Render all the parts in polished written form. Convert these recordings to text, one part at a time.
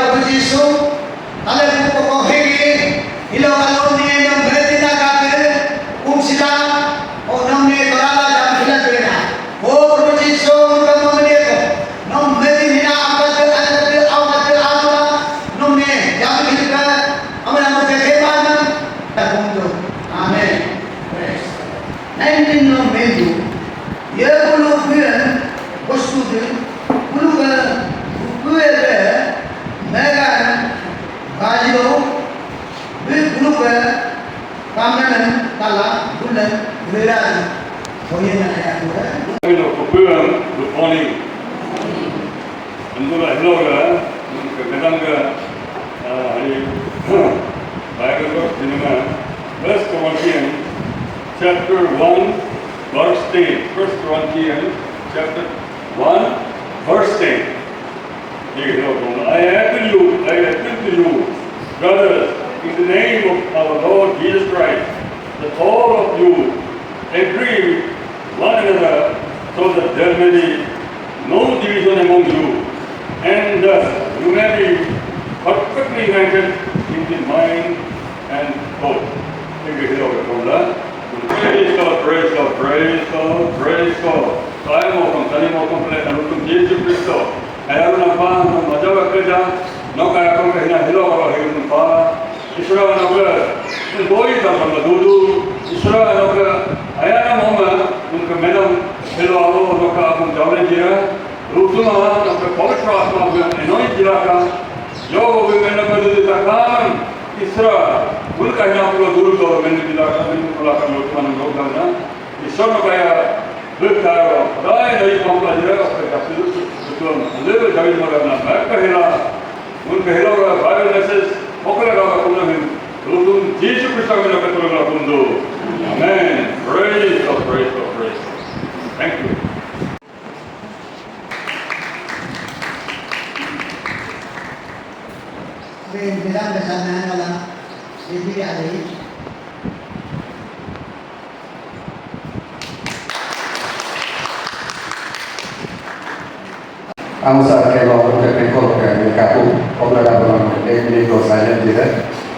Tuhan Yesus. Ale buku kohegi, ilo kalau ni yang berita kata, sila, namne korala jam sila tuena. Tuhan Yesus kamu mendiako, nam berita awat namne jam kita, amana mungkin kebanan, terkunjung. Amin. Nanti nam medu, ya puluh bulan, bosu tu, puluh mega Bajido, Group, Kamanan, Kala, Bulan, Viran, Oyena, good morning. Andula hello, Kadanga, Bible cinema, First Corinthians, chapter 1, verse 10. First Corinthians, chapter 1, verse 10. I appeal to you, brothers, in the name of our Lord Jesus Christ, that all of you agree with one another, so that there may be no division among you, and thus you may be perfectly united in the mind and thought. Praise God, praise God, praise God, praise God. Saya mau komplit untuk Yesus Kristus. Ayah nampak macam kerja, nak aku kena hilang kalau hidup nampak. Israel nak boy dalam dulu. Israel nak ayah nama untuk menang hilang aku nak aku jauh dia. Rutuna nak pawitra nak enoi jirakan. Jauh menang berdua takkan Israel. Bukan yang dulu kalau menang jirakan itu pelakan rutuna nak jauhnya. Israel nak ayah berkara. Dah ini pembelajaran apa kasih. Little David Morana, Kahila, Munkahila, Bible message, Okalaga Kunahin, Rutun, Jesus Christamina Katula Kundu. Amen. Praise God, praise God, praise God. Thank you. Bilang bersama dalam diri ada. Vamos a hacerlo técnico que काबू programme एक minute को silent दीजिए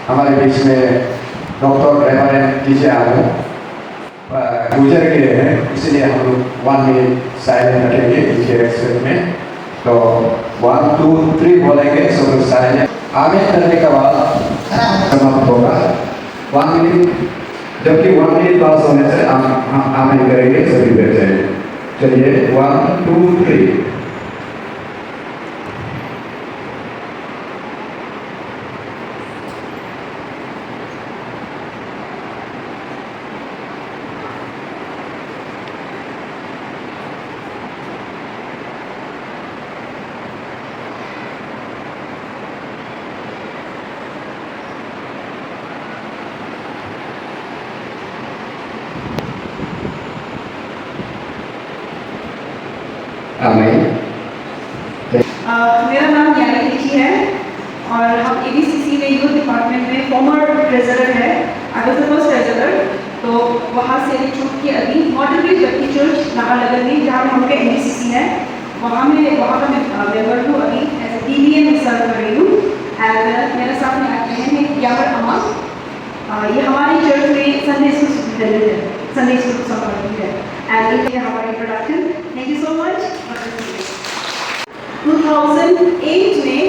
हमारे बीच में doctor reverend teacher आमू गुजर गए हैं इसलिए हम लोग 1 मिनट साइलेंट रखेंगे इनके रेस्पेक्ट में तो 1 2 3 बोलेंगे सब लोग साइलेंट आगे करने के बाद समाप्त होगा 1 मिनट जबकि 1 मिनट पास होने से हम आमेन करेंगे सभी बैठ जाएंगे चलिए 1 2 3 मेरा नाम यानी लिखी है और हम ABCC में यूथ डिपार्टमेंट में फॉर्मर ट्रेजरर है। I was the first treasurer. तो वहाँ से छूट के अभी मॉडर्न बत्ती चर्च नाहरलगुन में जहाँ हम लोग ABCC है वहाँ का मैं मेंबर हूँ अभी एज ए DBA में सर्व कर रही हूँ। एंड मेरे साथ में आते हैं यावर अमा, ये हमारी चर्च में संडे स्कूल सुपरिटेंडेंट है, संडे स्कूल संभालती है। एंड ये हमारा introduction. Thank you so much. 2008 में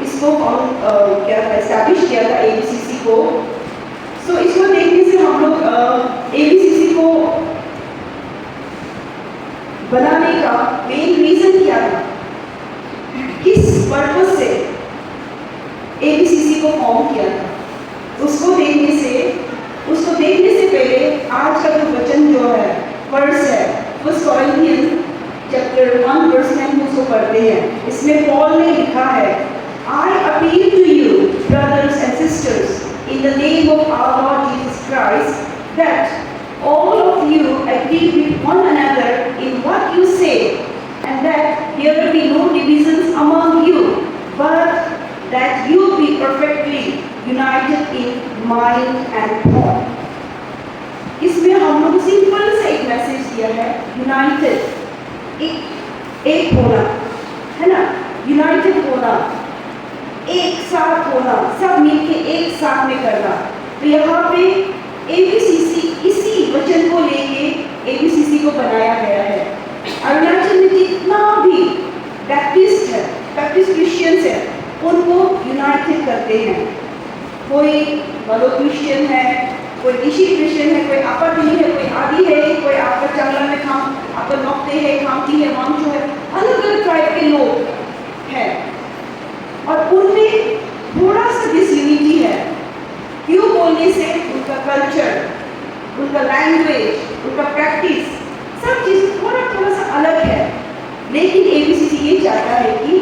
इसको क्या एस्टैब्लिश किया था ABCC को। सो इसको देखने से हम लोग ABCC को बनाने का मेन रीजन क्या था, किस पर्पस से ABCC को फॉर्म किया था, उसको देखने से पहले आज का जो वचन जो है वर्स है फर्स्ट कोरिंथियंस चैप्टर 1 वर्स 10 उसको पढ़ते हैं। इसमें पॉल ने लिखा है, I appeal to you, brothers and sisters, in the name of our Lord Jesus Christ, that all of you agree with one another in what you say, and that there will be no divisions among you, but that you be perfectly united in mind and thought. इसमें हम लोग simple से एक message दिया है, United, एक होना है ना, यूनाइटेड होना। एक साथ होना, सब मिलके एक साथ में करना। तो यहाँ पे एबीसीसी इसी वचन को लेके एबीसीसी को बनाया गया है। अरुणाचल में जितना भी बैप्टिस्ट है, बैप्टिस्ट क्रिश्चियंस है, उनको यूनाइटेड करते हैं। कोई बलो क्रिश्चियन है, कोई ऋषि क्रिश्चियन है, कोई आपातिनी है, कोई आदि है, कोई आपका चांगला में खाम, आपका नौकते है, खामती है, वांचो है, अलग अलग ट्राइब के लोग हैं और उनमें थोड़ा सा डिसयूनिटी है। क्यों बोलने से उनका कल्चर, उनका लैंग्वेज, उनका प्रैक्टिस, सब चीज़ थोड़ा सा अलग है। लेकिन एबीसीसी ये चाहता है कि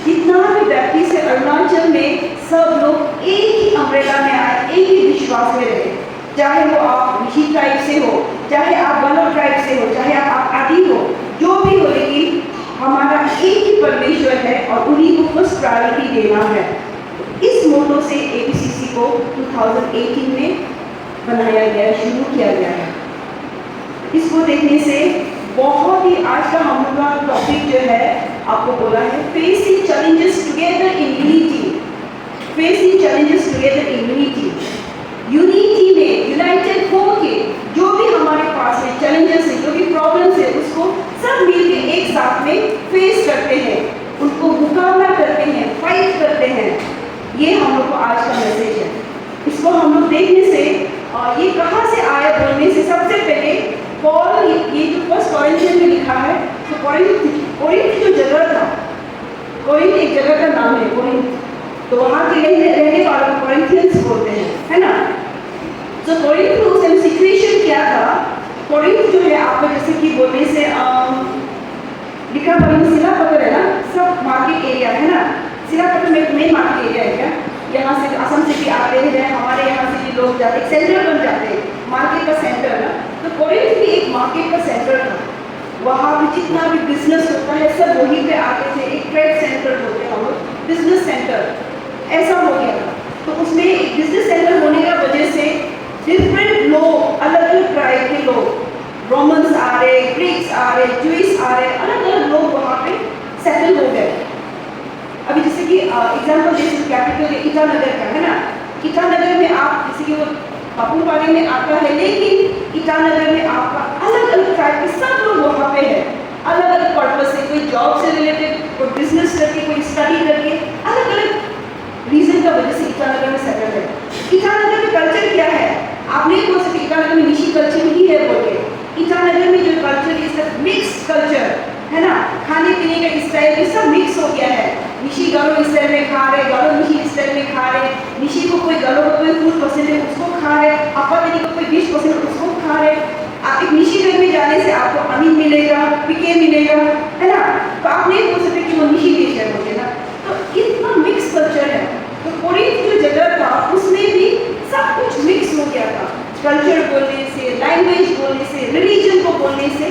जितना भी बैप्टिस्ट है अरुणाचल में, सब लोग एक ही अम्ब्रेला में आए, एक ही विश्वास में रहे। चाहे वो आप ऋषि ट्राइब से हो, चाहे आप बलो ट्राइब से हो, चाहे आप आदि हो, जो भी हो, लेकिन हमारा एक ही परमेश्वर है और उन्हीं को फर्स्ट प्रायोरिटी देना है। इस मोटो से एबीसीसी को 2018 में बनाया गया, शुरू किया गया है। इसको देखने से बहुत ही आज का हम लोग का टॉपिक जो है आपको बोला है, facing challenges together in unity. Facing challenges together in unity. Unity में यूनाइटेड होके जो भी हमारे पास में चैलेंजेस है, जो भी प्रॉब्लम्स है, उसको सब मिलके एक साथ में फेस करते हैं, उनको मुकाबला करते हैं, फाइट करते हैं। ये हम लोग को आज का मैसेज है। इसको हम लोग देखने से ये कहाँ से आया बोलने से सबसे पहले पॉल, ये जो फर्स्ट कॉरिंथियन में लिखा है, तो कोरिन्थ जो जगह था, कोरिन्थ एक जगह का नाम है कोरिन्थ, तो वहाँ के रहने वालों को कोरिन्थियंस बोलते हैं, है ना। तो कोरिन्थ में उस टाइम सिचुएशन क्या था, कोरिन्थ जो है आपको जैसे कि बोलने से लिखा पर सिलापत्थर है ना, सब मार्केट एरिया है ना, सिलापत्थर में मेन मार्केट एरिया है क्या, यहाँ से असम से भी आते हैं, हमारे यहाँ से भी लोग जाते हैं, सेंटर बन जाते हैं, मार्केट का सेंटर ना। तो कोरिन्थ भी एक मार्केट का सेंटर था, वहाँ पे जितना भी बिजनेस होता है सब वहीं पे आते थे, एक ट्रेड सेंटर होते हैं हम लोग, बिजनेस सेंटर ऐसा हो गया था। तो उसमें एक बिजनेस सेंटर होने की वजह से डिफरेंट लोग, अलग अलग ट्राइब के लोग, रोमन्स आ रहे, ग्रीक्स आ रहे, ज्यूइश आ रहे, अलग अलग लोग वहाँ पे सेटल हो गए। अभी जैसे कि एग्जाम्पल जैसे कैपिटल ईटानगर का है ना, ईटानगर में आप जैसे कि वो पापुपारे में आता है, लेकिन ईटानगर में आपका अलग अलग ट्राइब के सब लोग वहाँ पे है, अलग अलग पर्पज से, कोई जॉब से रिलेटेड, कोई बिजनेस करके, कोई स्टडी करके, अलग अलग रीजन का वजह से ईटानगर में सेटल है। ईटानगर में कल्चर क्या है, आप नहीं बोल सकते ईटानगर में निशी कल्चर ही है बोल के। ईटानगर में जो कल्चर है मिक्स कल्चर है ना, खाने पीने का स्टाइल भी सब मिक्स हो गया है। निशी गालो स्टाइल में खा रहे, गालो निशी स्टाइल में खा रहे, निशी को कोई गालो को कोई फूड पसंद है उसको खा रहे, अपातिनी को कोई डिश पसंद है उसको खा रहे। आप एक निशी घर में जाने से आपको अमीन मिलेगा, पिके मिलेगा, है ना, तो आप नहीं बोल सकते कि वो निशी डिश है बोले ना। तो इतना मिक्स कल्चर है। तो कोरिन्थ जो जगह था उसमें भी सब कुछ मिक्स हो गया था, कल्चर बोलने से, लैंग्वेज बोलने से, रिलीजन को बोलने से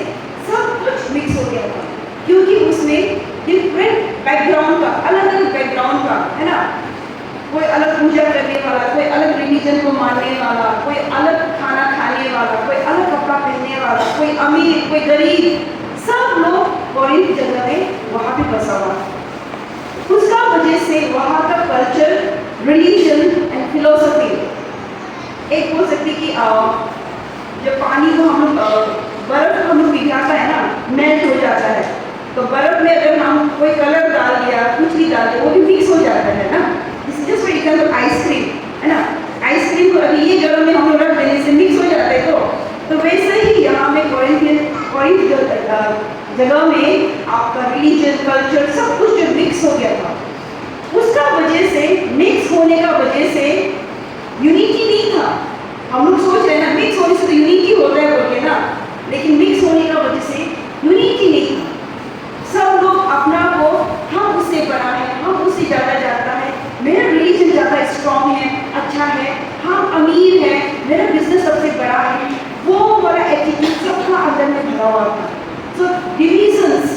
सब कुछ मिक्स हो गया था, क्योंकि उसमें डिफरेंट बैकग्राउंड का, अलग अलग बैकग्राउंड का, है ना, कोई अलग पूजा करने वाला, कोई अलग रिलीजन को मानने वाला, कोई अलग खाना खाने वाला, कोई अलग कपड़ा पहनने वाला, कोई अमीर, कोई गरीब, सब लोग कोरिन्थ जगह में वहाँ पे बसा हुआ। उसका वजह से वहाँ का कल्चर, रिलीजन एंड फिलोसफी, एक बोल सकते कि जब पानी को हम लोग, बर्फ को हम लोग पिघलाता है ना, मेल्ट हो जाता है, तो बर्फ में अगर हम कोई कलर डाल दिया, कुछ भी डाल दिया, वो भी मिक्स हो जाता है ना। जस्ट फॉर एग्जाम्पल आइसक्रीम, है ना, आइसक्रीम को अभी ये गर्म में हम लोग रख देने से मिक्स हो जाता है। तो वैसे ही यहाँ में कोरिन्थ जगह में आपका रिलीजन, कल्चर सब कुछ जो मिक्स हो गया था, उसका वजह से, मिक्स होने का वजह से यूनिटी नहीं था। हम लोग सोच रहे हैं ना मिक्स होने से तो यूनिटी होता है बोल के ना, लेकिन मिक्स होने का वजह से यूनिटी नहीं था। सब लोग अपना को, हम उससे बड़ा है, हम उससे ज़्यादा जानता है, मेरा रिलीजन ज़्यादा स्ट्रॉन्ग है, अच्छा है, हम अमीर है, मेरा बिजनेस सबसे बड़ा है, वो वाला एटीट्यूड सबका अंदर में भरा हुआ था। तो डिविजन्स,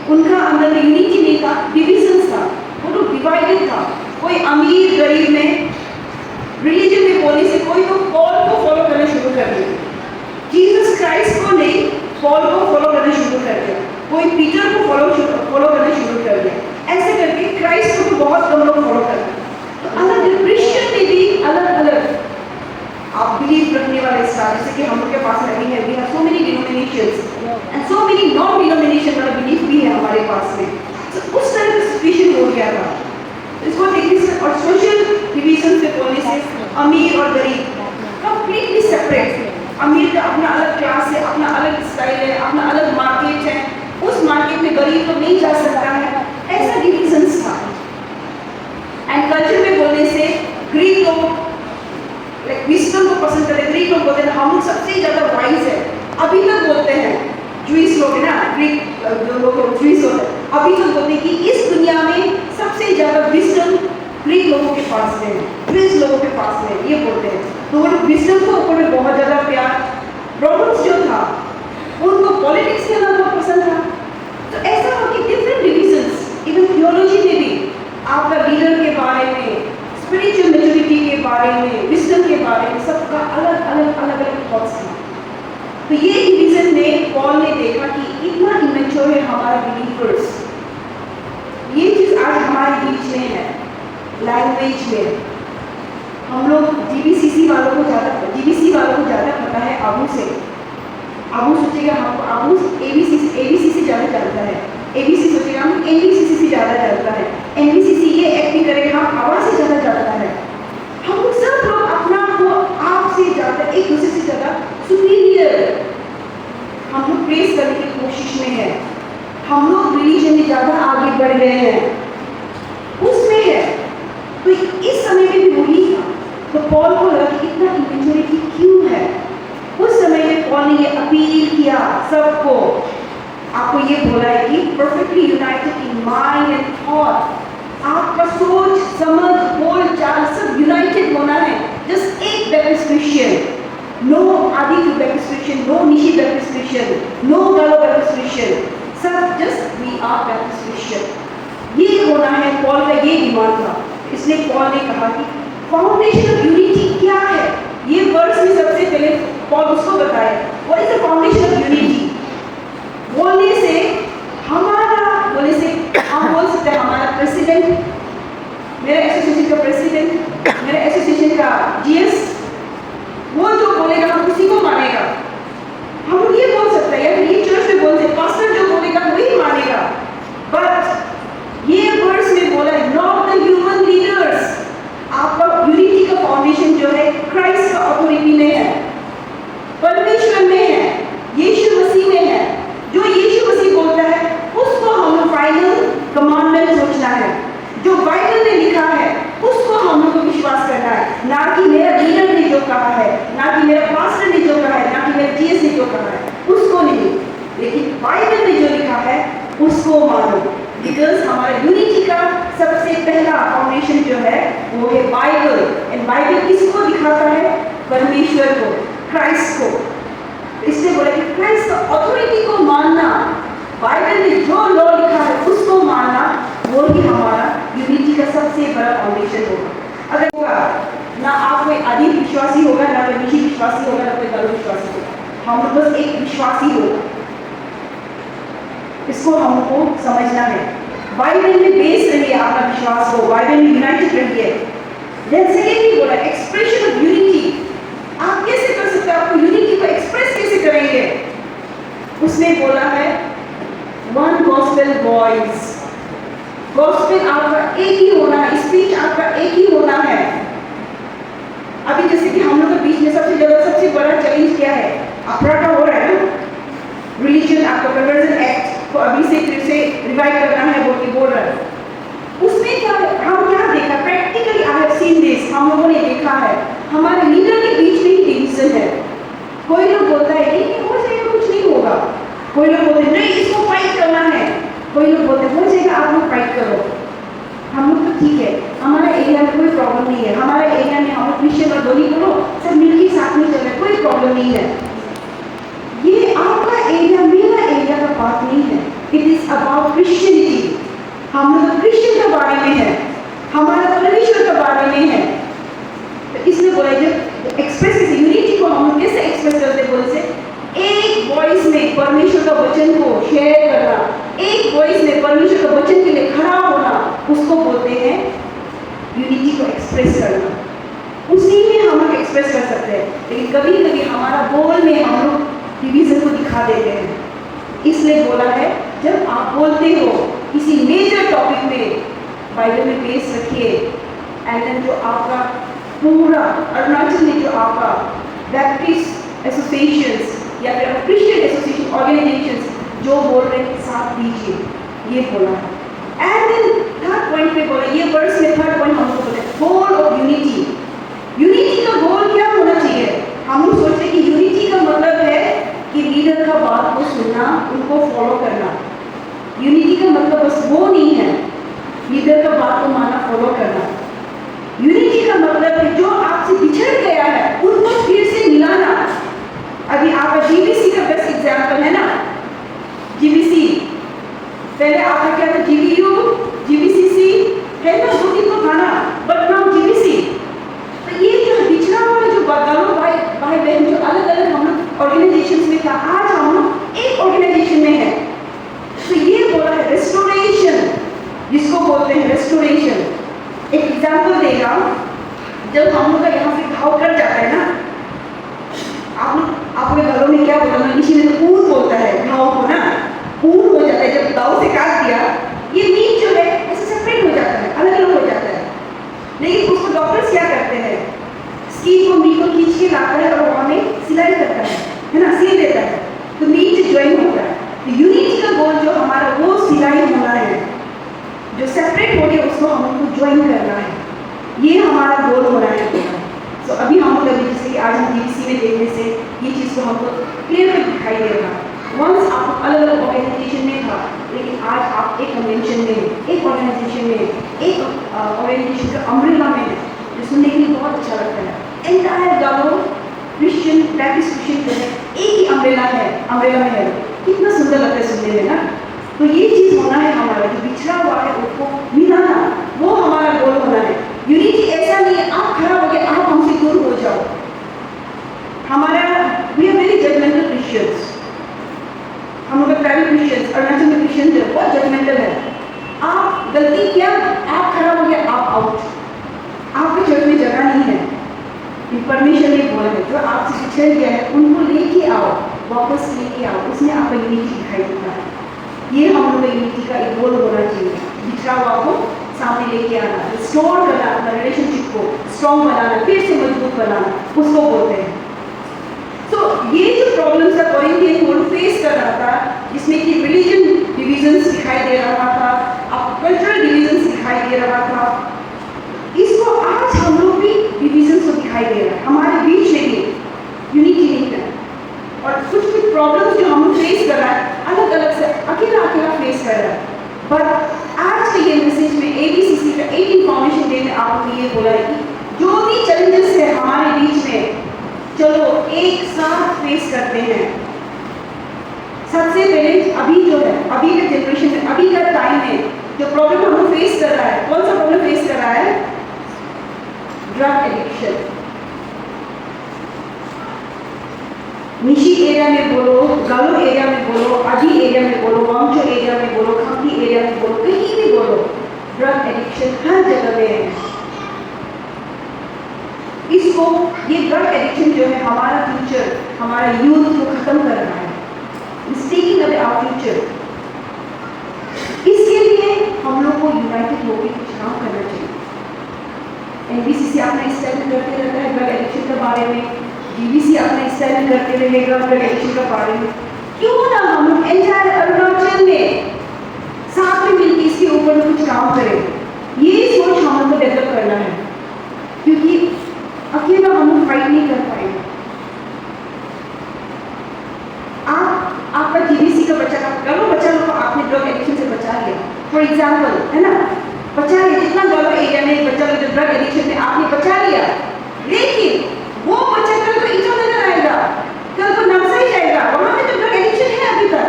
उनका अंदर में यूनिटी नहीं था, डिविजन्स था, वो लोग डिवाइडेड था। कोई अमीर गरीब में, रिलीजन में बोलने से कोई तो पॉल को फॉलो करना शुरू कर दिया, जीसस क्राइस्ट को नहीं, पॉल को फॉलो करना शुरू कर दिया, कोई पीटर को फॉलो करना शुरू कर दिया। ऐसे करके क्राइस्ट को बहुत कम लोग फॉलो करते बिलीव रखने वाले स्टार, जैसे कि हम लोग के पास अभी है, we have so many denominations and so many non denomination वाला बिलीफ भी है हमारे पास में। तो उस तरह का सिचुएशन हो गया था। इसको देखने से और सोशल डिवीजन से बोलने से अमीर और गरीब कंप्लीटली सेपरेट। अमीर का अपना अलग क्लास है, अपना अलग स्टाइल है, अपना अलग मार्केट है, उस मार्केट में गरीब तो नहीं जा सकता है, ऐसा डिविजन्स था। एंड कल्चर में बोलने से ग्रीक लोग लाइक विस्डम को पसंद करते, ग्रीक लोग बोलते हैं हम लोग सबसे ज़्यादा वाइज है, अभी तक बोलते हैं ज्यूइश लोग है ना, ग्रीक जो लोग ज्यूइश होते हैं अभी तक बोलते हैं कि इस दुनिया में सबसे ज़्यादा विस्डम ग्रीक लोगों के पास में है, ग्रीस लोगों के पास में, ये बोलते हैं। तो वो विस्डम को ऊपर में बहुत ज़्यादा प्यार। रॉबर्ट्स जो था उनको पॉलिटिक्स के अंदर बहुत पसंद था। तो ऐसा हो कि डिफरेंट डिविजन्स, इवन थियोलॉजी में भी आपका लीडर के बारे में, स्पिरिचुअल मैच्योरिटी के बारे में, विजडम के बारे में, सबका अलग अलग थॉट्स था। तो ये डिवीजन में पॉल ने देखा कि इतना इमेच्योर है हमारा बिलीवर्स, ये चीज़ आज हमारे बीच में है। लैंग्वेज में हम लोग जीबीसी वालों को ज़्यादा पता है अबू से। अबू सोचेगा हमको अबू एबीसी से ज़्यादा जानता है, एबीसी सोचेगा हम एनबीसीसी से ज़्यादा जानता है, एनबीसीसी ये एक्टिंग करेगा हम आवाज़ से ज़्यादा जानता है। हम लोग सब लोग अपना को आप से ज़्यादा, एक दूसरे से ज़्यादा सुपीरियर हम लोग प्रेस करने की कोशिश में है। हम लोग रिलीजन में ज़्यादा आगे बढ़ गए हैं, उसमें है। तो इस समय में भी वही था। तो पॉल को लगा कि इतना इमेच्योरिटी क्यों है। उस समय में पॉल ने ये अपील किया सबको, आपको ये बोला है कि perfectly United in mind and thought, आपका सोच समझ बोल चाल सब यूनाइटेड होना है। जस्ट एक Baptist Christian, no Aditya Baptist Christian, no Nishi Baptist Christian, no Galo Baptist Christian, सब just we are Baptist Christian. ये होना है, पॉल का ये डिमांड था। इसलिए पॉल ने कहा कि फाउंडेशन ऑफ यूनिटी क्या है। ये वर्ड्स में सबसे पहले पॉल उसको बताया, what is the foundation of unity. बोलने से हम बोल सकते हैं हमारा प्रेसिडेंट, मेरे एसोसिएशन का प्रेसिडेंट, मेरे एसोसिएशन का जीएस, वो जो बोलेगा हम उसी को मानेगा। हम ये बोल सकते हैं, या ये चर्च में बोल सकते पास्टर जो बोलेगा वही मानेगा। बट ये वर्ड्स में बोला है नॉट द ह्यूमन लीडर्स। आपका यूनिटी का फाउंडेशन जो है क्राइस्ट का अथॉरिटी में है, परमेश्वर में है, यीशु मसीह में है। जो यीशु मसीह बोलता है उसको हम फाइनल कमांडमेंट सोचना है। जो बाइबल में लिखा है उसको हम लोग को विश्वास करना है, ना कि मेरा लीडर ने जो कहा है, ना कि मेरा पास्टर ने जो कहा है, ना कि मेरे जीएस ने जो कहा है, उसको नहीं, लेकिन बाइबल में जो लिखा है उसको मानो। बिकॉज हमारा यूनिटी का सबसे पहला फाउंडेशन जो है वो है बाइबल। एंड बाइबल किसको दिखाता है? परमेश्वर को, क्राइस्ट को। इसलिए बोला कि क्राइस्ट का अथॉरिटी को मानना, बाइबल में जो लॉ लिखा है उसको मानना, वो ही हमारा यूनिटी का सबसे बड़ा फाउंडेशन होगा। अगर होगा ना आप कोई अधिक विश्वासी होगा, ना कोई निजी विश्वासी होगा, ना कोई गलत विश्वासी होगा, हम लोग बस एक विश्वासी होगा। इसको हमको समझना है। बाइबल में बेस रहिए, आपका विश्वास हो, बाइबल में यूनाइटेड रहिए। जैसे कि बोला एक्सप्रेशन ऑफ यूनिटी, आप कैसे कर सकते हैं, आपको यूनिटी को एक्सप्रेस कैसे करेंगे? उसने बोला है वन गॉस्पेल वॉइस। गॉस्पेल आपका एक ही होना है, स्पीच आपका एक ही होना है। अभी जैसे कि हम लोग के बीच में सबसे बड़ा चैलेंज क्या है? अपराधा हो रहा है ना, रिलीजन आपका कन्वर्जन एक्ट को अभी से फिर से रिवाइव करना है बोल रहा है। उसमें क्या हम क्या देखा, practically I have seen this, हम लोगों ने देखा है हमारे लीडर के बीच में ही डिवीजन है। कोई लोग बोलता है नहीं हो जाएगा, कुछ नहीं होगा। कोई लोग बोलते हैं नहीं इसको फाइट करना है, कोई लोग बोलते हैं हो जाएगा आप लोग फाइट करो। हम लोग तो ठीक है, हमारा एरिया में कोई प्रॉब्लम नहीं है, हमारे एरिया में हम लोग क्रिश्चियन और बोली करो सब मिलकर साथ में चल रहे, कोई प्रॉब्लम नहीं है। ये आपका एरिया मेरा एरिया का बात नहीं है, इट इज अबाउट क्रिश्चियनिटी। हम लोग क्रिश्चियन के बारे में है, हमारा परमेश्वर के बारे में है। तो इसलिए बोला जब एक्सप्रेस कैसे यूनिटी को हम लोग कैसे एक्सप्रेस करते बोले से एक वॉइस में परमेश्वर का वचन को शेयर करना, एक वॉइस में परमेश्वर का वचन के लिए खड़ा होना, उसको बोलते हैं यूनिटी को एक्सप्रेस करना। उसी में हम लोग एक्सप्रेस कर सकते हैं। हमारा बोल में हम लोग डिवीजन को दिखा देते हैं। इसलिए बोला है जब आप बोलते हो किसी मेजर टॉपिक में बाइबल में पेश रखिए, एंड देन जो आपका पूरा अरुणाचल में जो आपका बैप्टिस्ट एसोसिएशंस या फिर क्रिश्चियन एसोसिएशन ऑर्गेनाइजेशंस जो बोल रहे हैं साथ दीजिए, ये बोला है। एंड देन थर्ड पॉइंट पे बोला, ये वर्स में थर्ड पॉइंट हमको बोला गोल ऑफ यूनिटी। यूनिटी का गोल क्या होना चाहिए? हम लोग सोचते हैं कि यूनिटी का मतलब है कि लीडर का बात को सुनना, उनको फॉलो करना। यूनिटी का मतलब बस वो नहीं है लीडर का बात को मानना, फॉलो करना। यूनिटी का मतलब है जो आपसे बिछड़ गया है उनको फिर से मिलाना। अभी आपका जीबीसी का बेस्ट एग्जाम्पल है ना, जीबीसी पहले आपका क्या था, जीबीयू, जीबीसीसी है ना, दो दिन को खाना, बट नाउ जीबीसी। तो ये जो बिछड़ा हुआ जो बदलाव भाई बहन जो अलग अलग हम लोग ऑर्गेनाइजेशंस में था, आज हम लोग एक ऑर्गेनाइजेशन में है। तो ये बोला है रेस्टोरेशन, जिसको बोलते हैं रेस्टोरेशन। एक एग्जाम्पल देगा, जब हम लोग का यहाँ से घाव कट जाता है ना, आप लोग घरों में क्या बोलना, इसी में तो ऊन बोलता है घाव को ना, ऊन हो जाता है। जब दाव से काट दिया, ये मीट जो है ऐसे सेपरेट हो जाता है, अलग अलग हो जाता है। लेकिन उसको डॉक्टर्स क्या करते हैं, स्किन को मीट को खींच के लाता है और वहाँ में सिलाई करता है ना, सिल देता है, तो मीट ज्वाइन होता है। तो यूनिटी का गोल जो हमारा वो सिलाई होना है, जो सेपरेट हो गया उसको हमको ज्वाइन करना है, ये हमारा गोल होना है। तो अभी हम लोग अभी जैसे आज हम जीबीसी में देखने से ये चीज़ को हमको क्लियर में दिखाई दे रहा है। वंस आप अलग अलग ऑर्गेनाइजेशन में था, लेकिन आज आप एक कन्वेंशन में, एक ऑर्गेनाइजेशन में, एक ऑर्गेनाइजेशन का अम्ब्रेला में है, जो सुनने के लिए बहुत अच्छा लगता है। एंटायर गालो क्रिश्चियन बैप्टिस्ट क्रिश्चियन जो है एक ही अम्ब्रेला में है, कितना सुंदर लगता है सुनने में ना। तो ये चीज़ होना है हमारा, जो बिछड़ा हुआ है उसको मिलाना, वो हमारा गोल होना है। यूनिटी ऐसा नहीं है आप खड़ा हो गए, आप हमसे दूर हो जाओ। हमारा we are very judgemental Christians, हम लोग प्राइवेट क्रिश्चियंस, अरुणाचल में क्रिश्चियन जो बहुत जजमेंटल है। आप गलती किया, आप खड़ा हो गया, आप आउट, आपके चर्च में जगह नहीं है। परमेश्वर ने बोला है जो आपसे बिछड़ गया है उनको लेके आओ, वापस लेके आओ, उसमें आपका यूनिटी दिखाई देता है। ये हम लोग यूनिटी का एक गोल होना चाहिए, बिछड़ा हुआ को सामने लेके आना, रिस्टोर करना, अपना रिलेशनशिप को स्ट्रॉन्ग बनाना, फिर से मजबूत बनाना, उसको बोलते हैं। तो ये जो प्रॉब्लम्स था कोरिंथियन को फेस कर रहा था, जिसमें कि रिलीजन डिविजन्स दिखाई दे रहा था, अब कल्चरल डिविजन्स दिखाई दे रहा था, इसको आज हम लोग भी डिविजन्स को दिखाई दे रहा है। हमारे बीच में भी यूनिटी नहीं है, और कुछ प्रॉब्लम्स जो हम फेस कर रहा है अलग अलग से अकेला फेस कर रहा है। पर आज के ये मैसेज में एबीसीसी का एक इन्फॉर्मेशन डे में आपको ये बोला है कि जो भी चैलेंजेस है हमारे बीच में, चलो एक साथ फेस करते हैं। सबसे पहले अभी जो है, अभी का जनरेशन में, अभी का टाइम में जो प्रॉब्लम हम लोग फेस कर रहा है, कौन सा प्रॉब्लम फेस कर रहा है? Drug addiction. निशी एरिया में बोलो, गालो एरिया में बोलो, आदि एरिया में बोलो, वांगचो एरिया में बोलो, खांगी एरिया में बोलो, कहीं भी बोलो, ड्रग एडिक्शन हर जगह में है। इसको, ये ड्रग एडिक्शन जो है हमारा फ्यूचर, हमारा यूथ को खत्म कर रहा है, it's taking away our future. इसके लिए हम लोग को यूनाइटेड होकर कुछ काम करना चाहिए। एनबीसीसी अपना स्टैंड करते रहता है ड्रग एडिक्शन के बारे में, जीबीसी अपना स्टैंड करते रहेगा ड्रग एडिक्शन के बारे में। क्यों ना हम लोग एंटायर अरुणाचल में साथ में मिलकर इसके ऊपर कुछ काम करें। ये सोच हम लोग को डेवलप करना है, क्योंकि अकेला हम लोग फाइट नहीं कर पाएंगे। आपका जीबीसी का बच्चा, गलो बच्चा लोग को आपने ड्रग एडिक्शन से बचा लिया, फॉर एग्जाम्पल, है ना, बचा लिया। जितना गलो एरिया में बच्चा लोग जो ड्रग एडिक्शन में आपने बचा लिया, लेकिन वो बच्चा कल को ईटानगर आएगा, कल को नर्सरी जाएगा, वहां पे तो ड्रग एडिक्शन है अभी तक,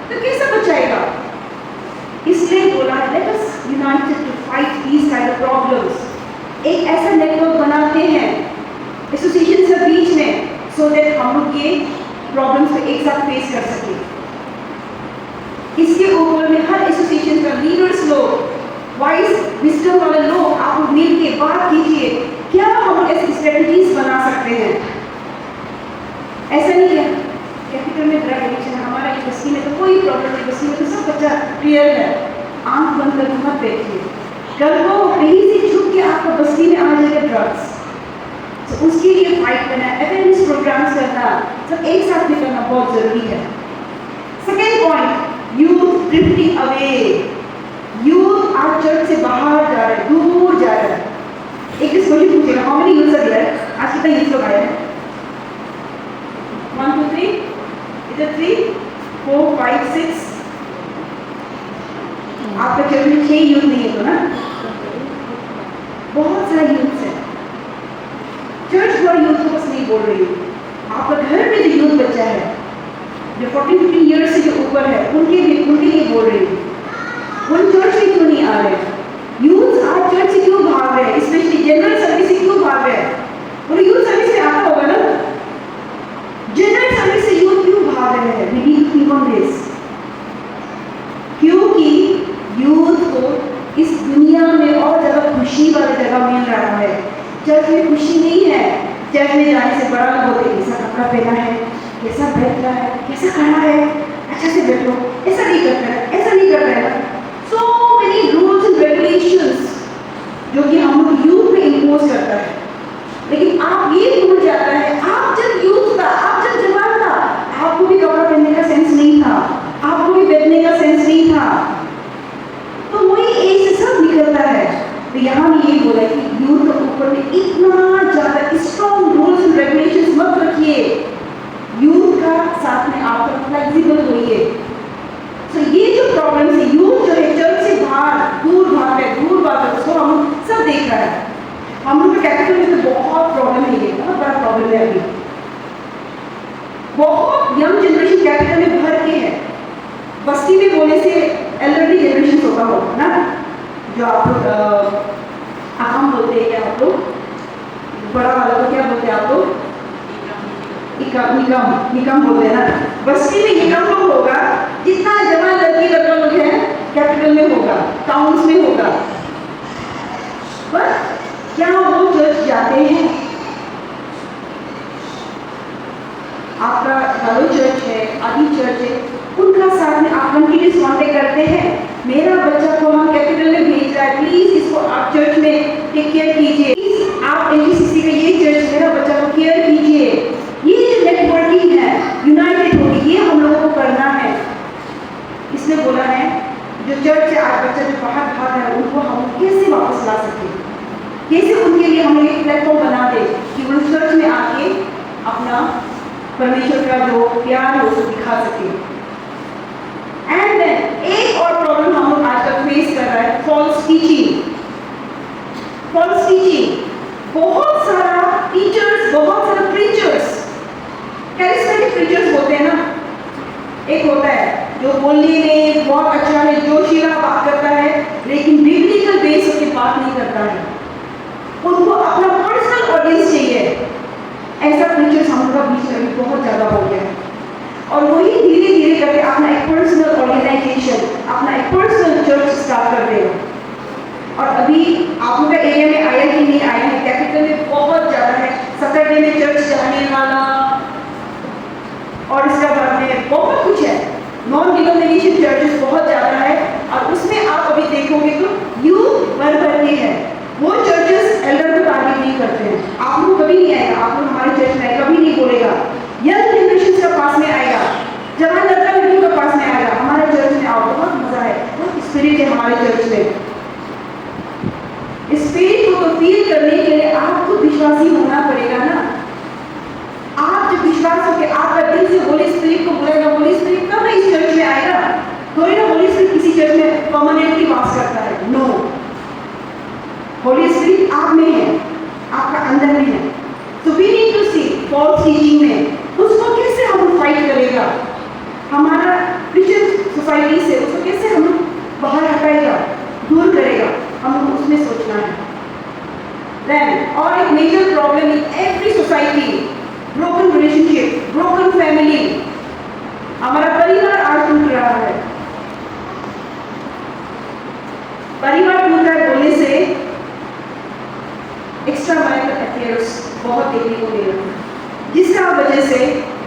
तो कैसे बचाएगा? इसलिए बोला let us united to fight these kind of problems. एक ऐसा नेटवर्क बनाते हैं एसोसिएशन के बीच में, सो दैट हम लोग ये प्रॉब्लम्स को एक साथ फेस कर सके। इसके ऊपर में हर एसोसिएशन का लीडर्स लोग, वाइज विजडम वाले लोग, आप लोग मिल के बात कीजिए क्या हम ऐसी स्ट्रेटजीज बना सकते हैं। ऐसा नहीं है कैपिटल में ड्रग एडिक्शन हमारा एक बस्ती में तो कोई प्रॉब्लम नहीं, बस्ती में तो सब बच्चा क्लियर है। आंख बंद कर मत बैठिए, कल को कहीं से छुप के आपको बस्ती में आ जाएगा ड्रग्स। तो उसके लिए फाइट करना, अवेयरनेस प्रोग्राम्स करना, सब एक साथ में करना बहुत जरूरी है। Second point, youth drifting away. Youth आज चर्च से बाहर जा रहे हैं, दूर जा रहे हैं। एक क्वेश्चन पूछेगा, how many youth are there? आज कितना यूथ लोग आए हैं? 1 2 3, इधर 3 4 5 6। आपका चर्च में 6 यूथ नहीं है तो ना, बहुत सारे यूथ है। चर्च को यूथ को बस नहीं बोल रही हूँ, आपका घर में जो यूथ बच्चा है जो 14-15 ईयर्स से जो ऊपर है उनके लिए बोल रही हूँ। उन चर्च में क्यों नहीं आ रहे? यूथ आज चर्च से क्यों भाग रहे हैं? स्पेशली जनरल सर्विस से क्यों भाग रहे हैं? और यूथ सर्विस से आता होगा ना, जनरल सर्विस से यूथ क्यों भाग रहे हैं? We need to think on this। क्योंकि यूथ को इस दुनिया में और ज़्यादा खुशी वाली जगह मिल रहा है। चर्च में खुशी नहीं है। चर्च में जाने से बड़ा लोग होते कैसा कपड़ा पहना है, कैसा बैठ रहा है, कैसा खड़ा है, अच्छा से बैठो, ऐसा नहीं करता है, ऐसा नहीं करता है। So many rules and regulations जो कि हम लोग यूथ पे इम्पोज करता है। लेकिन आप ये भूल जाता है, आप जब यूथ था, आप जब जवान था, आपको भी कपड़ा पहनने का सेंस नहीं था, आपको भी बैठने का सेंस नहीं था। तो वही एज से सब निकलता है। तो यहाँ भी ये बोला कि यूथ के ऊपर में इतना ज़्यादा स्ट्रॉन्ग रूल्स एंड रेगुलेशंस मत रखिए। यूथ का साथ में आप फ्लेक्सिबल होइए। तो ये जो प्रॉब्लम है, यूथ जो है चर्च से बाहर दूर भाग रहे, उसको हम सब देख रहे हैं। हम लोग कैपिटल में तो बहुत प्रॉब्लम है, ये बहुत बड़ा प्रॉब्लम है। अभी बहुत यंग जनरेशन कैपिटल में भर के है। बस्ती में बोले से एल्डरली जनरेशन होता होगा ना, जो आप लोग आम बोलते हैं, क्या आप लोग बड़ा वाला को क्या बोलते हैं आप लोग? निकम बोलते हैं ना। बस्ती में निकम लोग होगा, जितना जवान लड़की लड़का लोग है कैपिटल में होगा, टाउन्स में होगा। पर क्या वो चर्च जाते हैं? आपका हेलो चर्च है, आदि चर्च है, उनका साथ में आप कंटिन्यूस कांटेक्ट करते हैं। मेरा बच्चा को हम कैपिटल में भेज रहा है, प्लीज इसको आप चर्च में टेक केयर कीजिए। प्लीज आप एनजीसीसी का ये चर्च मेरा बच्चा को केयर कीजिए। ये जो नेटवर्किंग है यूनाइटेड होगी, ये हम लोगों को करना है। इसने बोला है जो चर्च से आज बच्चा जो बाहर भाग रहा है उनको हम कैसे वापस ला सके, कैसे उनके लिए हम एक प्लेटफॉर्म बना दे कि वो चर्च में आके अपना परमेश्वर का जो प्यार है उसको दिखा सके। एंड देन एक और प्रॉब्लम हम लोग आजकल फेस कर रहा है, फॉल्स टीचिंग। फॉल्स टीचिंग, बहुत सारा टीचर्स, बहुत सारा प्रीचर्स, कैरिस्मेटिक प्रीचर्स होते हैं ना। एक होता है जो बोलने में बहुत अच्छा है, जोशीला बात करता है, लेकिन बिब्लिकल बेस पे बात नहीं करता है। उनको अपना पर्सनल ऑडियंस चाहिए। ऐसा प्रीचर्स हम लोग का बीच में बहुत ज़्यादा हो गया है। और वही धीरे धीरे करके अपना एक पर्सनल ऑर्गेनाइजेशन, अपना एक पर्सनल चर्च स्टार्ट कर देगा। और अभी आप लोग का एरिया में आया कि नहीं आया है, कैपिटल में बहुत ज़्यादा है। सैटरडे में चर्च जाने वाला और इसका बाद में बहुत कुछ है। नॉन डिनोमिनेशन चर्चेस बहुत ज़्यादा है और उसमें आप अभी देखोगे तो यूथ भर भर के है। वो चर्चेस एल्डर को टारगेट नहीं करते हैं। आप लोग कभी नहीं आएगा, आप लोग हमारे चर्च में कभी नहीं बोलेगा। यंग जनरेशन का पास में आएगा, जवान लड़का लड़कियों का पास में आएगा, हमारे चर्च में आओ, बहुत मजा है, बहुत स्पिरिट है हमारे चर्च में। स्पिरिट को तो फील करने के लिए आपको विश्वासी होना पड़ेगा ना। आप जब विश्वास हो के आपका दिल से होली स्पिरिट को बुलाएगा, होली स्पिरिट कब इस चर्च में आएगा? थोड़ी ना होली स्पिरिट किसी चर्च में परमानेंटली वास करता है, नो। होली स्पिरिट आप में है, आपका अंदर में है। तो we need to see false teaching में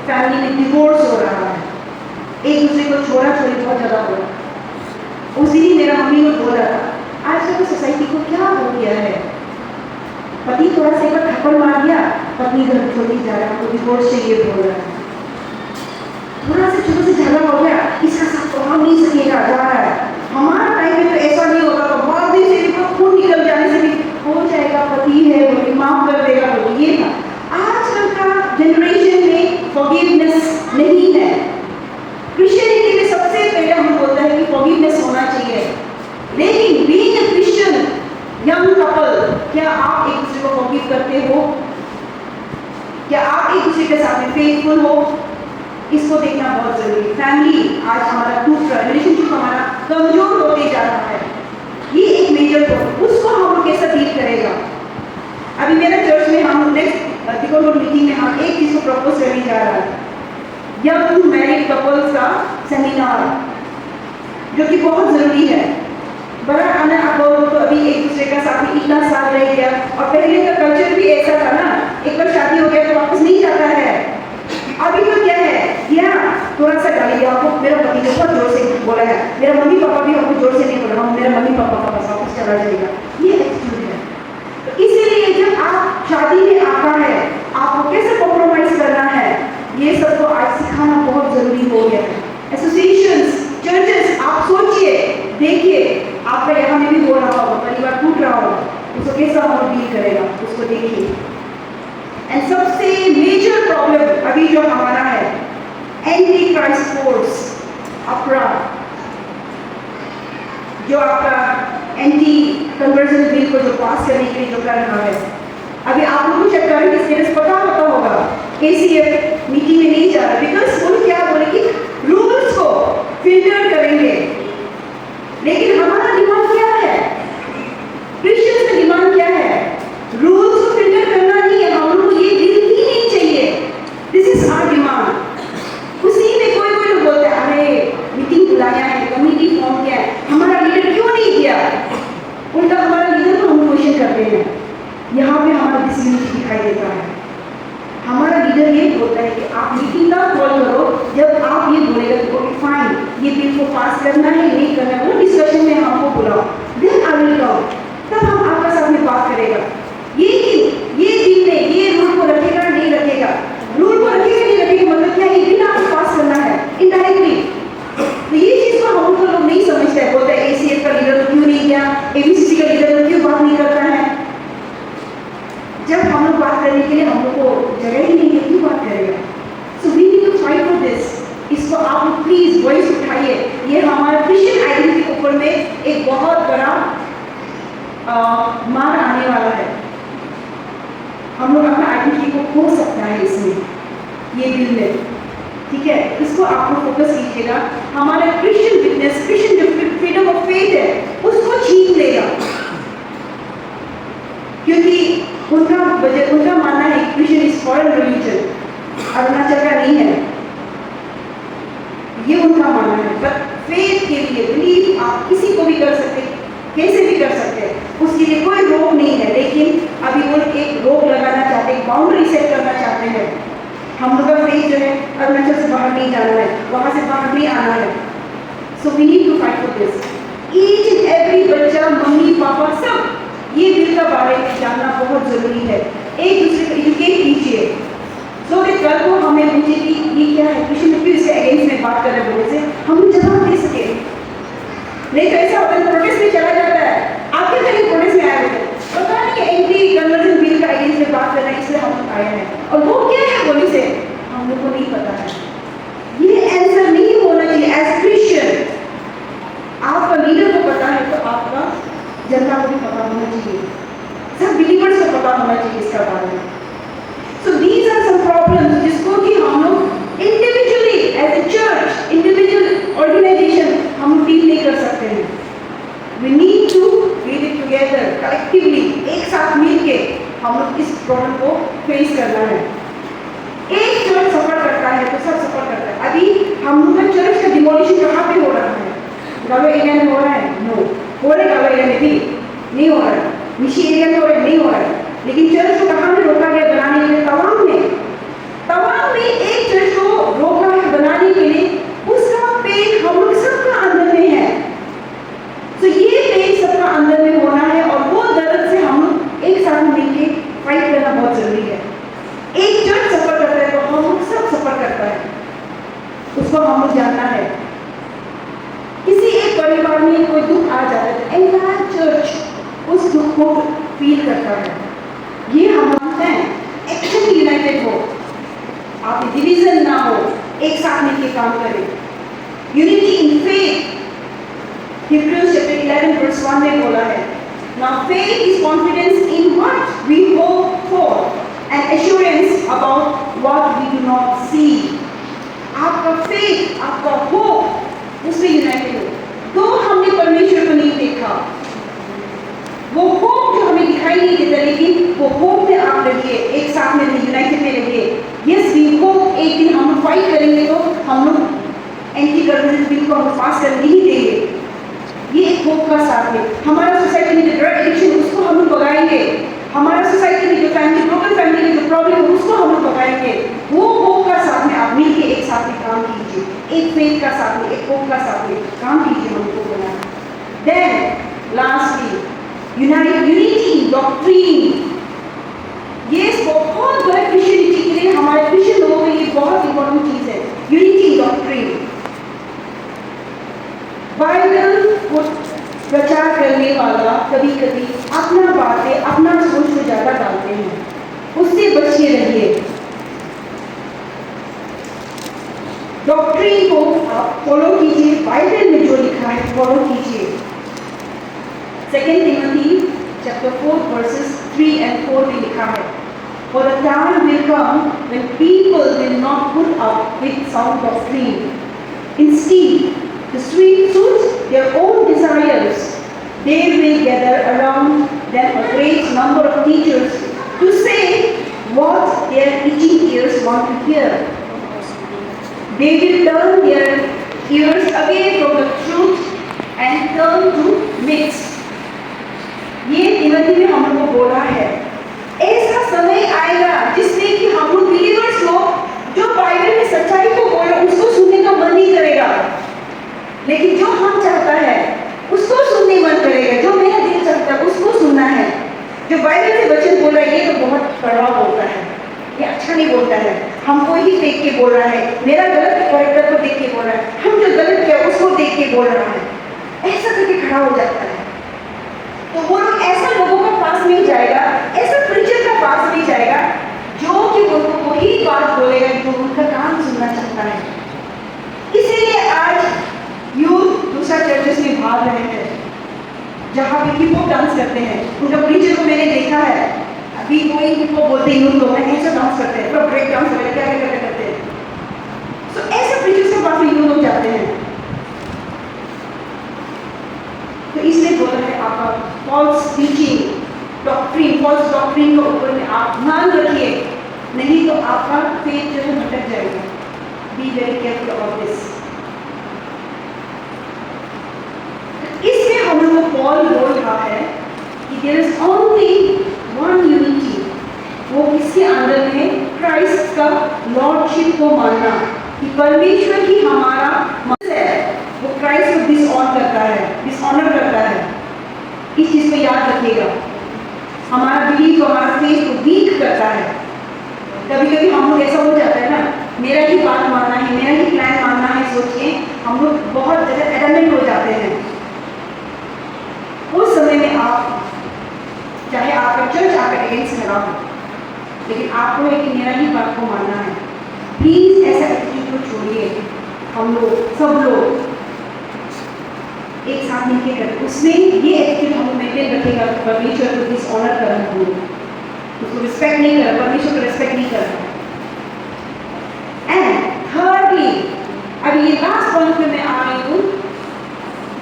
फैमिली में डिवोर्स हो रहा है, एक दूसरे को छोड़ा छोड़ी बहुत ज़्यादा हो रहा है। उस दिन मेरा मम्मी को बोला था, आजकल तो सोसाइटी को क्या हो गया है, पति थोड़ा सा एक बार थप्पड़ मार दिया, पत्नी घर छोड़ती जा रहा है, तो डिवोर्स चाहिए बोल रहा है। थोड़ा सा छोटा सा झगड़ा हो गया, इसका साथ तो हम नहीं सकेगा, जा रहा है। हमारा टाइम में तो ऐसा नहीं होता था, बहुत दिन से भी खून निकल जाने से भी हो जाएगा, पति है बोले माफ कर देगा बोले, ये था। आजकल का जनरेशन में फॉरगिवनेस नहीं है। क्रिश्चियनिटी में सबसे पहले हम बोलते हैं कि फॉरगिवनेस होना चाहिए, लेकिन being a Christian young couple, क्या आप एक दूसरे को फॉरगिव करते हो? क्या आप एक दूसरे के साथ में फेथफुल हो? इसको देखना बहुत जरूरी है। फैमिली आज हमारा टूट रहा है, रिलेशनशिप हमारा कमजोर होते जा रहा है, ये एक मेजर प्रॉब्लम, उसको हम कैसे डील करेगा। अभी मेरे चर्च में हम नेक्स्ट तिकोलोड मीटिंग में हम एक चीज को प्रपोज करने जा रहा है, यंग मैरिड कपल्स का सेमिनार, जो कि बहुत जरूरी है। बड़ा आना आप लोगों तो अभी एक दूसरे का साथ में इतना साल रह गया, और पहले का कल्चर भी ऐसा था ना, एक बार शादी हो गया तो वापस नहीं जाता है। अभी तो क्या है, या थोड़ा सा गाली दिया आपको, मेरा पति ने बहुत जोर से बोला है, मेरा मम्मी पापा भी हमको जोर से नहीं बोला, हम मेरा मम्मी पापा का पास वापस चला जाएगा, ये एटीट्यूड है। तो इसीलिए जब आप शादी में आता है, आपको कैसे कॉम्प्रोमाइज करना है, ये सबको आज सिखाना बहुत जरूरी हो गया है। एसोसिएशंस, चर्चेस, आप सोचिए, देखिए, आपका यहाँ में भी हो रहा होगा, परिवार टूट रहा होगा, उसको कैसा और डील करेगा, उसको देखिए। एंड सबसे मेजर प्रॉब्लम अभी जो हमारा है, एंटी क्राइस्ट फोर्स, अपराध, जो आपका एंटी कन्वर्जन बिल को जो पास करने के लिए जो कर रहा है। अभी आप लोगों को चेक करें कि स्टेटस पता होता होगा, केसीएफ मीटिंग में नहीं जा रहा, बिकॉज वो क्या बोले कि रूल्स को फिल्टर करेंगे, लेकिन हमारा डिमांड क्या है, क्रिश्चियंस का डिमांड क्या है, रूल्स को फिल्टर करना नहीं है, हम लोग को ये बिल ही नहीं चाहिए, दिस इज आवर डिमांड। उसी में कोई कोई लोग बोलते हैं, अरे मीटिंग बुलाया है, कमेटी फॉर्म किया है, हमारा लीडर क्यों नहीं किया, उल्टा हमारा लीडर को हम क्वेश्चन करते हैं। यहाँ पे हमारा डिसयूनिटी दिखाई देता है। हमारा लीडर ये बोलता है कि आप मीटिंग का कॉल करो जब आप ये बोलेगा कि ओके फाइन, ये बिल को पास करना है, नहीं करना है, वो डिस्कशन में हमको बुलाओ, देन आई विल कम, तब हम आपका साथ में बात करेगा। ये बिल में ये रूल को रखेगा नहीं रखेगा, रूल को रखेगा नहीं रखेगा, मतलब क्या ये बिल आपको पास करना है इनडायरेक्टली। तो ये चीज को हम लोग नहीं समझते हैं, बोलते हैं एसीएफ का लीडर तो क्यों नहीं किया, एबीसीसी का लीडर तो क्यों बात नहीं करता है। जब हम लोग बात करने के लिए हम लोग को जगह ही नहीं है, क्यों बात करेगा। So we need to fight for this. इसको आप प्लीज वॉइस उठाइए, ये हमारा क्रिश्चियन आइडेंटिटी के ऊपर में एक बहुत बड़ा मार आने वाला है। हम लोग अपना आइडेंटिटी को खो सकता है इसमें, ये बिल में, ठीक है। इसको आप लोग फोकस कीजिएगा। हमारा क्रिश्चियन विटनेस, क्रिश्चियन जो फ्रीडम ऑफ फेथ है, उसको छीन लेगा, क्योंकि उनका मानना है Christian is foreign religion, Arunachal का नहीं है, ये उनका मानना है। बट फेथ के लिए बिलीव आप किसी को भी कर सकते, कैसे भी कर सकते हैं, उसके लिए कोई रोक नहीं है। लेकिन अभी वो एक रोक लगाना चाहते हैं, बाउंड्री सेट करना चाहते हैं। हम लोग का फेथ जो है अरुणाचल से बाहर नहीं जाना है, वहां से बाहर नहीं आना है। So we need to fight for this. Each and every बच्चा, मम्मी पापा सब ये बिल का बारे में जानना बहुत जरूरी है। एक दूसरे को एजुकेट कीजिए, सो कि कल को हमें पूछे कि ये क्या है, क्रिश्चियन क्यों इसके अगेंस्ट में बात कर रहे बोले से हम जवाब दे सके। नहीं तो ऐसा होता है प्रोटेस्ट में चला जाता है, आपके कहीं प्रोटेस्ट में आए होते पता नहीं एंटी कन्वर्जन बिल का अगेंस्ट में बात कर रहे हैं, इसलिए हम लोग आए हैं, और वो क्या है बोले से हम लोग को नहीं पता है। ये आंसर नहीं होना चाहिए एज क्रिश्चियन। आपका लीडर को पता है तो आपका जनता को भी पता होना चाहिए, सब बिलीवर्स को पता होना चाहिए इसका बारे में। So these are some problems जिसको कि हम लोग individually as a church, individual organisation हम डील नहीं कर सकते हैं। We need to deal it together, collectively, एक साथ मिलके हम लोग इस प्रॉब्लम को फेस करना है। एक चर्च सफर करता है तो सब सफर करता है। अभी हम लोग का चर्च का डिमोलिशन कहाँ पे हो रहा है, गावे एरिया में हो रहा है, नो हो रहा है, गावे एरिया में भी नहीं हो रहा है, निशी एरिया में हो रहा है, नहीं हो रहा है। लेकिन चर्च को कहाँ में रोका गया बनाने के लिए, तवांग में एक चर्च को उसको हम लोग जानना है। किसी एक परिवार में कोई दुख आ जाता है तो एंटायर चर्च उस दुख को फील करता है। ये हम मानते हैं एक्चुअली यूनाइटेड हो, आप डिवीजन ना हो, एक साथ मिलकर काम करें। Unity in faith, Hebrews chapter 11 verse 1 में बोला है, now faith is confidence in what we hope for and assurance about what we do not see. आपका faith, आपका hope उसमें यूनाइटेड हो। तो हमने परमेश्वर को नहीं देखा, वो होप जो हमें दिखाई नहीं देता, लेकिन वो होप में आप लगिए, एक साथ में यूनाइटेड में लगिए। यस वी होप एक दिन हम फाइट करेंगे तो हम लोग एंटी गवर्नमेंट बिल को हम पास करने ही देंगे। ये एक होप का साथ में हमारा सोसाइटी में जो ड्रग एडिक्शन उसको हम लोग भगाएंगे, हमारा सोसाइटी में जो फैमिली ब्रोकन फैमिली में जो प्रॉब्लम है उसको हम लोग भगाएंगे। वो होप का साथ में आप मिलके एक साथ में काम कीजिए, एक फेथ का साथ में, एक होप का साथ में काम कीजिए हमको बनाना। Then lastly unity in doctrine, ये बहुत बड़े क्रिश्चियनिटी के लिए, हमारे क्रिश्चियन लोगों के लिए बहुत इंपॉर्टेंट चीज है यूनिटी इन डॉक्ट्रिन। बाइबल को प्रचार करने वाला कभी कभी अपना बातें, अपना सोच को ज्यादा डालते हैं, उससे बचिए रहिए। डॉक्ट्रिन को आप फॉलो कीजिए, बाइबल में जो लिखा है फॉलो कीजिए। 2 Timothy chapter 4 verses 3 and 4 में लिखा है, for the time will come when people will not put up with sound doctrine. Instead, to suit their own desires, they will gather around them a great number of teachers to say what their itching ears want to hear. They will turn their ears away from the truth and turn to myths. ये तिमोथी में हम लोग को बोला है, ऐसा समय आएगा जिसमें कि हम लोग बिलीवर्स लोग जो बाइबल में सच्चाई को बोल रहे उसको सुनने का मन नहीं करेगा, लेकिन जो हम चाहता है उसको सुनने मन करेगा, जो मेरा दिल चाहता है उसको सुनना है। जो बाइबल से वचन बोल रहा है ये तो बहुत कड़वा बोलता है, ये अच्छा नहीं बोलता है, हमको ही देख के बोल रहा है, मेरा गलत कैरेक्टर को देख के बोल रहा है, हम जो गलत किया उसको देख के बोल रहा है, ऐसा करके खड़ा हो जाता है। तो वो लोग ऐसा लोगों के पास नहीं जाएगा, ऐसा प्रीचर का पास नहीं जाएगा जो कि उनको वही बात बोलेगा जो उनका काम सुनना चाहता है। इसीलिए आज यूथ दूसरा चर्चेस में भाग रहे हैं जहाँ पे हिप हॉप डांस करते हैं, उनका प्रीचर को मैंने देखा है, अभी कोई हिप हॉप बोलते हैं यूथ लोग ऐसा डांस करते हैं, पूरा ब्रेक डांस वगैरह क्या क्या करते हैं। तो ऐसे प्रीचर्स के पास यूथ लोग जाते हैं, तो इसलिए बोला है आपका false teaching doctrine, false doctrine के ऊपर में आप ध्यान रखिए, नहीं तो आपका फेथ जो है भटक जाएगा। Be very careful about this. इसमें हम लोग को पॉल बोल रहा है कि there is only one unity, वो किसके अंदर में क्राइस्ट का लॉर्डशिप को मानना कि परमेश्वर ही हमारा है, वो क्राइस्ट को डिसऑनर करता है। इस चीज को याद रखिएगा, हमारा बिलीफ को, हमारा फेथ को वीक करता है। कभी कभी हम लोग ऐसा हो जाता है ना, मेरा ही बात मानना है, मेरा ही प्लान मानना है, सोच के हम लोग बहुत ज्यादा एडमेंट हो जाते हैं। उस समय में आप चाहे आपका चर्च आपका अगेंस्ट लगा हो, लेकिन आपको है कि मेरा ही बात को मानना है। प्लीज ऐसा एटीट्यूड को छोड़िए। हम लोग सब लोग एक साथ मिलकर करते, उसमें ये एटीट्यूड हम मेंटेन रखेगा कि परमेश्वर को डिसऑनर करना, हम उसको रिस्पेक्ट नहीं कर, परमेश्वर को रिस्पेक्ट नहीं करना। एंड थर्डली, अभी ये लास्ट पॉइंट पे मैं आ रही हूँ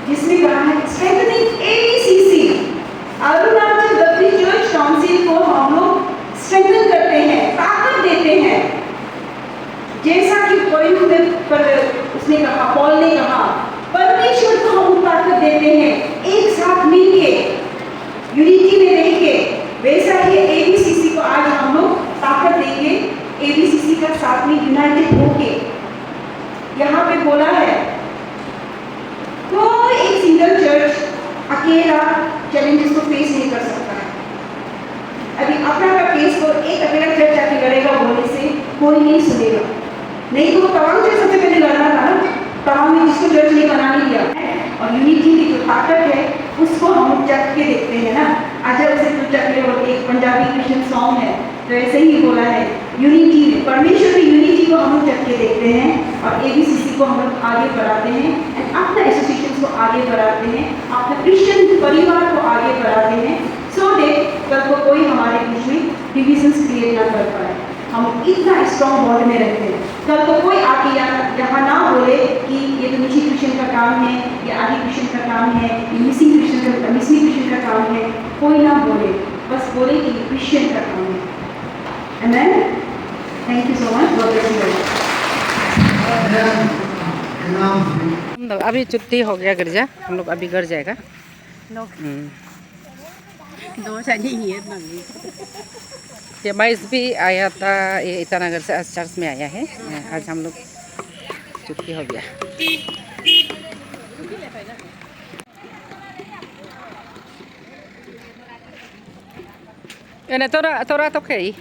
जिसमें कहा है strengthening ABCC, Arunachal Baptist church council को हम लोग स्ट्रेंथन करते हैं, ताकत देते हैं। जैसा कि पॉइंट में उसने कहा, पॉल ने कहा, परमेश्वर को हम ताकत देते हैं एक साथ मिलके यूनिटी में रह के, वैसा ही एबीसीसी को आज हम लोग ताकत देंगे, एबीसीसी का साथ में यूनाइटेड होके। यहाँ पे बोला है कोई एक सिंगल चर्च अकेला चैलेंजेस को फेस नहीं कर सकता है। अभी अपना का केस को एक अकेला चर्च आके लड़ेगा बोलने से कोई नहीं सुनेगा, नहीं तो तमाम चर्च सबसे पहले लड़ना था ना, यूनिटी की जो ताकत है उसको हम चख के देखते हैं ना, अजब से तू चख ले, और एक पंजाबी क्रिश्चियन सॉन्ग है तो ऐसे ही बोला है, यूनिटी में परमेश्वर की यूनिटी को हम चख के देखते हैं और एबीसीसी को हम लोग आगे बढ़ाते हैं एंड अपना एसोसिएशन को आगे बढ़ाते हैं, अपने क्रिश्चियन परिवार को आगे बढ़ाते हैं, सो दैट कल को कोई हमारे बीच में डिविजन्स क्रिएट ना कर पाए। हम इतना स्ट्रॉन्ग बॉन्ड में रहते हैं, कल को कोई आके यहाँ ना बोले कि ये तो निजी क्रिश्चियन का काम है, ये आदि क्रिश्चियन का काम है, ये मिसिंग क्रिश्चियन का काम है, कोई ना बोले, बस बोले कि क्रिश्चियन का काम है। Amen? Thank you so much. God bless you all. हम लोग अभी छुट्टी हो गया गिरजा, हम लोग अभी घर जाएगा। ये माइस भी आया था, ये ईटानगर से आज चर्च में आया है। आज हम लोग छुट्टी हो गया। ये तोरा तो कहीं